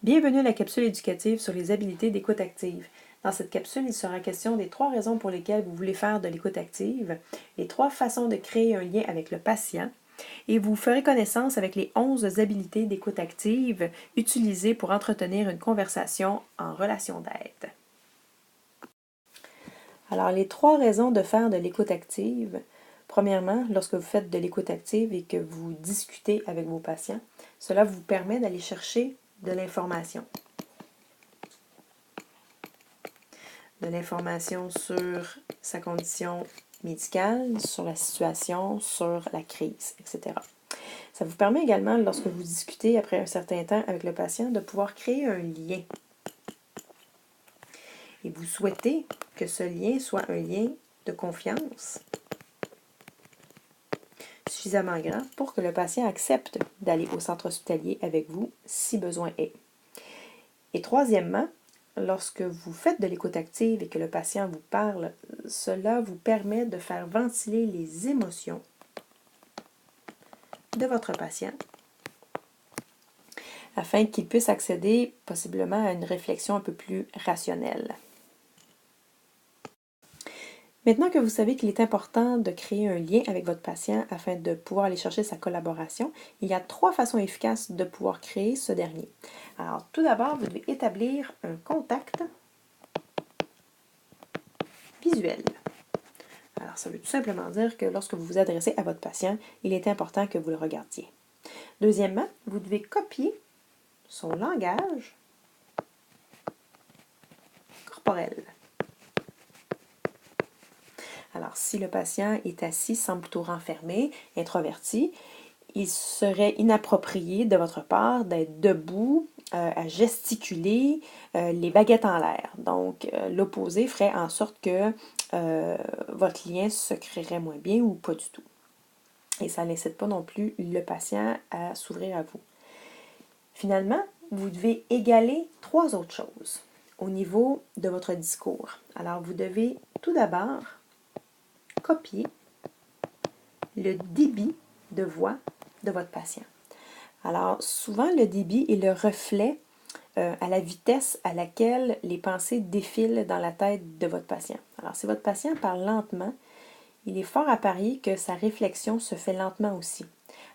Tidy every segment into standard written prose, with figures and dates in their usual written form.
Bienvenue à la capsule éducative sur les habiletés d'écoute active. Dans cette capsule, il sera question des 3 raisons pour lesquelles vous voulez faire de l'écoute active, les 3 façons de créer un lien avec le patient, et vous ferez connaissance avec les 11 habiletés d'écoute active utilisées pour entretenir une conversation en relation d'aide. Alors, les 3 raisons de faire de l'écoute active. Premièrement, lorsque vous faites de l'écoute active et que vous discutez avec vos patients, cela vous permet d'aller chercher de l'information. De l'information sur sa condition médicale, sur la situation, sur la crise, etc. Ça vous permet également, lorsque vous discutez après un certain temps avec le patient, de pouvoir créer un lien. Et vous souhaitez que ce lien soit un lien de confiance suffisamment grand pour que le patient accepte d'aller au centre hospitalier avec vous si besoin est. Et troisièmement, lorsque vous faites de l'écoute active et que le patient vous parle, cela vous permet de faire ventiler les émotions de votre patient afin qu'il puisse accéder possiblement à une réflexion un peu plus rationnelle. Maintenant que vous savez qu'il est important de créer un lien avec votre patient afin de pouvoir aller chercher sa collaboration, il y a 3 façons efficaces de pouvoir créer ce dernier. Alors, tout d'abord, vous devez établir un contact visuel. Alors, ça veut tout simplement dire que lorsque vous vous adressez à votre patient, il est important que vous le regardiez. Deuxièmement, vous devez copier son langage corporel. Alors, si le patient est assis, semble plutôt renfermé, introverti, il serait inapproprié de votre part d'être debout, à gesticuler, les baguettes en l'air. Donc, l'opposé ferait en sorte que votre lien se créerait moins bien ou pas du tout. Et ça n'incite pas non plus le patient à s'ouvrir à vous. Finalement, vous devez égaler 3 autres choses au niveau de votre discours. Alors, vous devez tout d'abord copier le débit de voix de votre patient. Alors, souvent, le débit est le reflet à la vitesse à laquelle les pensées défilent dans la tête de votre patient. Alors, si votre patient parle lentement, il est fort à parier que sa réflexion se fait lentement aussi.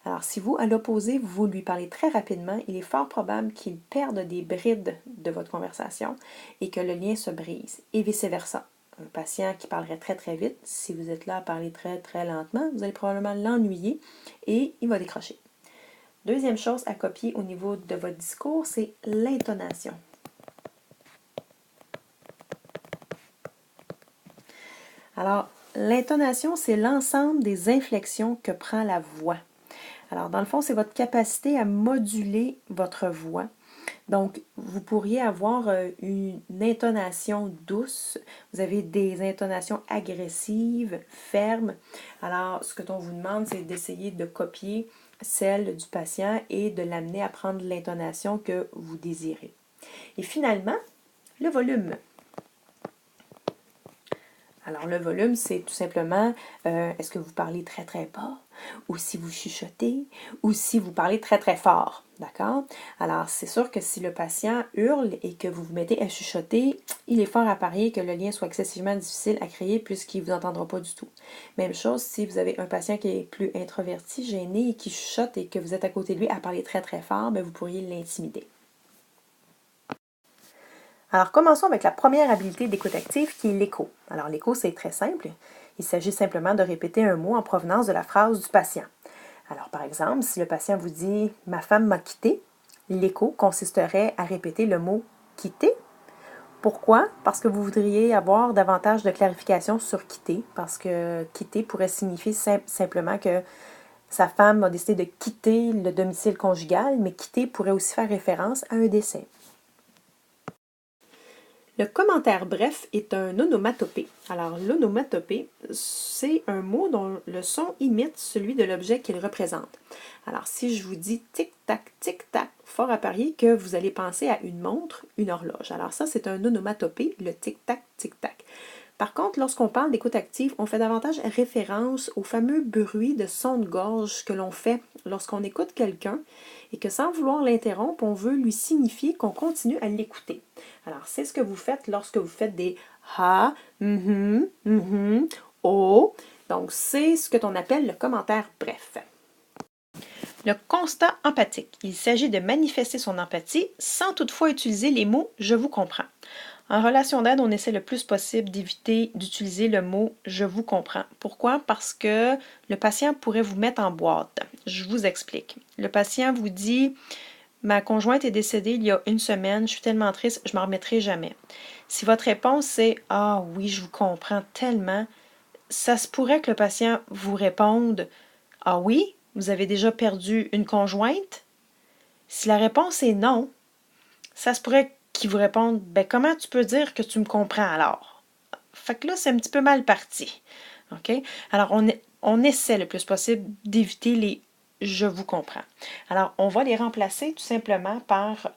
Alors, si vous, à l'opposé, vous lui parlez très rapidement, il est fort probable qu'il perde des brides de votre conversation et que le lien se brise, et vice-versa. Un patient qui parlerait très très vite, si vous êtes là à parler très très lentement, vous allez probablement l'ennuyer et il va décrocher. Deuxième chose à copier au niveau de votre discours, c'est l'intonation. Alors, l'intonation, c'est l'ensemble des inflexions que prend la voix. Alors, dans le fond, c'est votre capacité à moduler votre voix. Donc, vous pourriez avoir une intonation douce. Vous avez des intonations agressives, fermes. Alors, ce que l'on vous demande, c'est d'essayer de copier celle du patient et de l'amener à prendre l'intonation que vous désirez. Et finalement, le volume. Alors, le volume, c'est tout simplement, est-ce que vous parlez très très bas, ou si vous chuchotez, ou si vous parlez très très fort, d'accord? Alors, c'est sûr que si le patient hurle et que vous vous mettez à chuchoter, il est fort à parier que le lien soit excessivement difficile à créer puisqu'il ne vous entendra pas du tout. Même chose si vous avez un patient qui est plus introverti, gêné et qui chuchote et que vous êtes à côté de lui à parler très très fort, bien, vous pourriez l'intimider. Alors, commençons avec la première habileté d'écoute active qui est l'écho. Alors, l'écho, c'est très simple. Il s'agit simplement de répéter un mot en provenance de la phrase du patient. Alors, par exemple, si le patient vous dit « ma femme m'a quitté », l'écho consisterait à répéter le mot « quitter ». Pourquoi? Parce que vous voudriez avoir davantage de clarification sur quitter, parce que quitter pourrait signifier simplement que sa femme a décidé de quitter le domicile conjugal, mais quitter pourrait aussi faire référence à un décès. Le commentaire bref est un onomatopée. Alors, l'onomatopée, c'est un mot dont le son imite celui de l'objet qu'il représente. Alors, si je vous dis tic-tac, tic-tac, fort à parier que vous allez penser à une montre, une horloge. Alors ça, c'est un onomatopée, le tic-tac, tic-tac. Par contre, lorsqu'on parle d'écoute active, on fait davantage référence au fameux bruit de son de gorge que l'on fait lorsqu'on écoute quelqu'un et que sans vouloir l'interrompre, on veut lui signifier qu'on continue à l'écouter. Alors, c'est ce que vous faites lorsque vous faites des ha, oh. Donc, c'est ce que l'on appelle le commentaire bref. Le constat empathique. Il s'agit de manifester son empathie sans toutefois utiliser les mots « je vous comprends ». En relation d'aide, on essaie le plus possible d'éviter d'utiliser le mot « je vous comprends ». Pourquoi? Parce que le patient pourrait vous mettre en boîte. Je vous explique. Le patient vous dit « ma conjointe est décédée il y a 1 semaine, je suis tellement triste, je ne m'en remettrai jamais ». Si votre réponse c'est « ah oui, je vous comprends tellement », ça se pourrait que le patient vous réponde « ah oui, vous avez déjà perdu une conjointe? » Si la réponse est non, ça se pourrait qu'il vous réponde « ben comment tu peux dire que tu me comprends alors? » Fait que là, c'est un petit peu mal parti. OK? Alors, on essaie le plus possible d'éviter les « je vous comprends ». Alors, on va les remplacer tout simplement par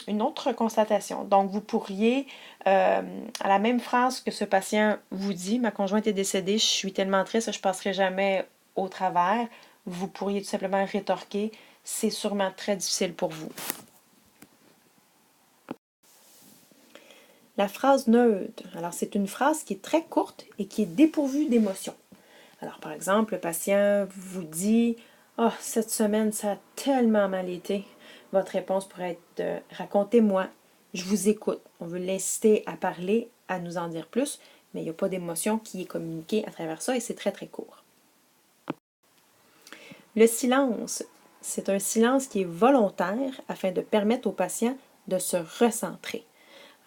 une autre constatation. Donc, vous pourriez, à la même phrase que ce patient vous dit « ma conjointe est décédée, je suis tellement triste, je ne passerai jamais au travers », vous pourriez tout simplement rétorquer « c'est sûrement très difficile pour vous ». La phrase neutre. Alors, c'est une phrase qui est très courte et qui est dépourvue d'émotion. Alors, par exemple, le patient vous dit « oh, cette semaine, ça a tellement mal été. » Votre réponse pourrait être « racontez-moi, je vous écoute. » On veut l'inciter à parler, à nous en dire plus, mais il n'y a pas d'émotion qui est communiquée à travers ça et c'est très, très court. Le silence. C'est un silence qui est volontaire afin de permettre au patient de se recentrer.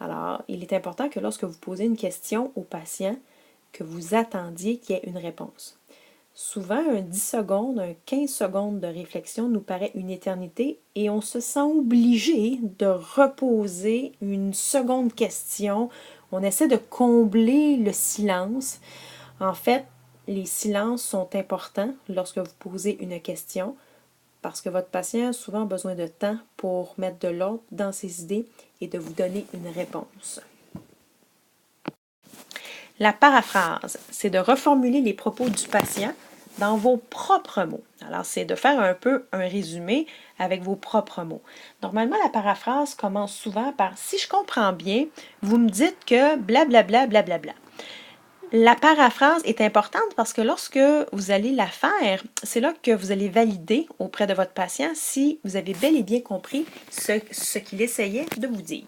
Alors, il est important que lorsque vous posez une question au patient, que vous attendiez qu'il y ait une réponse. Souvent, un 10 secondes, un 15 secondes de réflexion nous paraît une éternité et on se sent obligé de reposer une seconde question. On essaie de combler le silence. En fait, les silences sont importants lorsque vous posez une question parce que votre patient a souvent besoin de temps pour mettre de l'ordre dans ses idées et de vous donner une réponse. La paraphrase, c'est de reformuler les propos du patient dans vos propres mots. Alors, c'est de faire un peu un résumé avec vos propres mots. Normalement, la paraphrase commence souvent par « si je comprends bien, vous me dites que blablabla, blablabla ». La paraphrase est importante parce que lorsque vous allez la faire, c'est là que vous allez valider auprès de votre patient si vous avez bel et bien compris ce qu'il essayait de vous dire.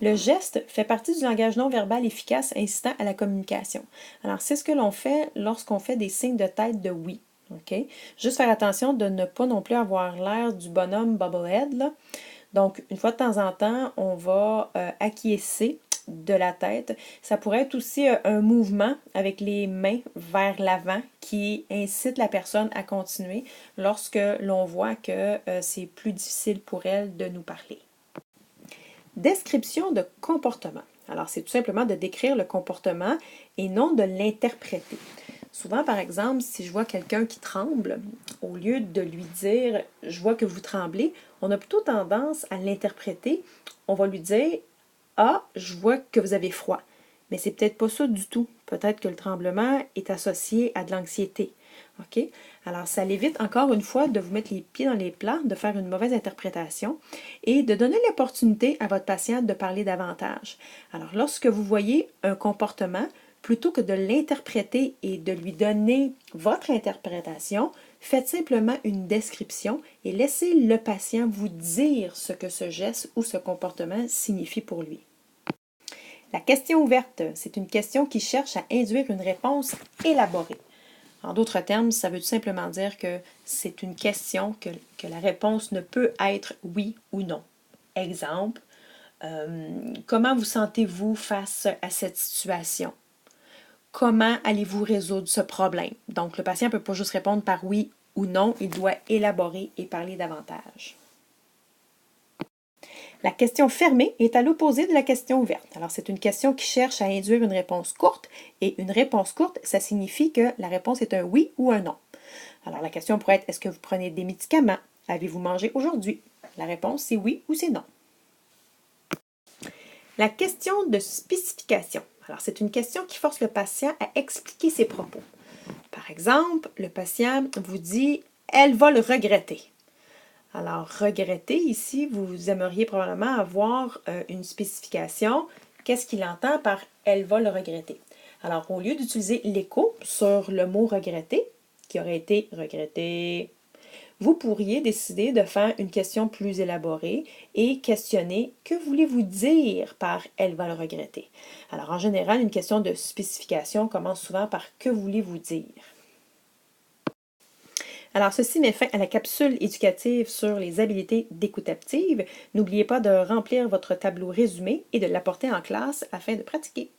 Le geste fait partie du langage non verbal efficace incitant à la communication. Alors, c'est ce que l'on fait lorsqu'on fait des signes de tête de oui. Okay? Juste faire attention de ne pas non plus avoir l'air du bonhomme Bubblehead, là. Donc, une fois de temps en temps, on va acquiescer de la tête. Ça pourrait être aussi un mouvement avec les mains vers l'avant qui incite la personne à continuer lorsque l'on voit que c'est plus difficile pour elle de nous parler. Description de comportement. Alors, c'est tout simplement de décrire le comportement et non de l'interpréter. Souvent, par exemple, si je vois quelqu'un qui tremble, au lieu de lui dire « je vois que vous tremblez », on a plutôt tendance à l'interpréter. On va lui dire « ah, je vois que vous avez froid ». Mais c'est peut-être pas ça du tout. Peut-être que le tremblement est associé à de l'anxiété. OK? Alors, ça l'évite encore une fois de vous mettre les pieds dans les plats, de faire une mauvaise interprétation et de donner l'opportunité à votre patient de parler davantage. Alors, lorsque vous voyez un comportement, plutôt que de l'interpréter et de lui donner votre interprétation, faites simplement une description et laissez le patient vous dire ce que ce geste ou ce comportement signifie pour lui. La question ouverte, c'est une question qui cherche à induire une réponse élaborée. En d'autres termes, ça veut tout simplement dire que c'est une question que la réponse ne peut être oui ou non. Exemple, comment vous sentez-vous face à cette situation? Comment allez-vous résoudre ce problème? Donc, le patient ne peut pas juste répondre par oui ou non, il doit élaborer et parler davantage. La question fermée est à l'opposé de la question ouverte. Alors, c'est une question qui cherche à induire une réponse courte, et une réponse courte, ça signifie que la réponse est un oui ou un non. Alors, la question pourrait être, est-ce que vous prenez des médicaments? Avez-vous mangé aujourd'hui? La réponse, c'est oui ou c'est non. La question de spécification. Alors, c'est une question qui force le patient à expliquer ses propos. Par exemple, le patient vous dit « elle va le regretter ». Alors, regretter, ici, vous aimeriez probablement avoir une spécification. Qu'est-ce qu'il entend par « elle va le regretter ». Alors, au lieu d'utiliser l'écho sur le mot « regretter », qui aurait été « regretter », vous pourriez décider de faire une question plus élaborée et questionner « que voulez-vous dire par « elle va le regretter ». Alors, en général, une question de spécification commence souvent par « que voulez-vous dire ». Alors, ceci met fin à la capsule éducative sur les habiletés d'écoute active. N'oubliez pas de remplir votre tableau résumé et de l'apporter en classe afin de pratiquer.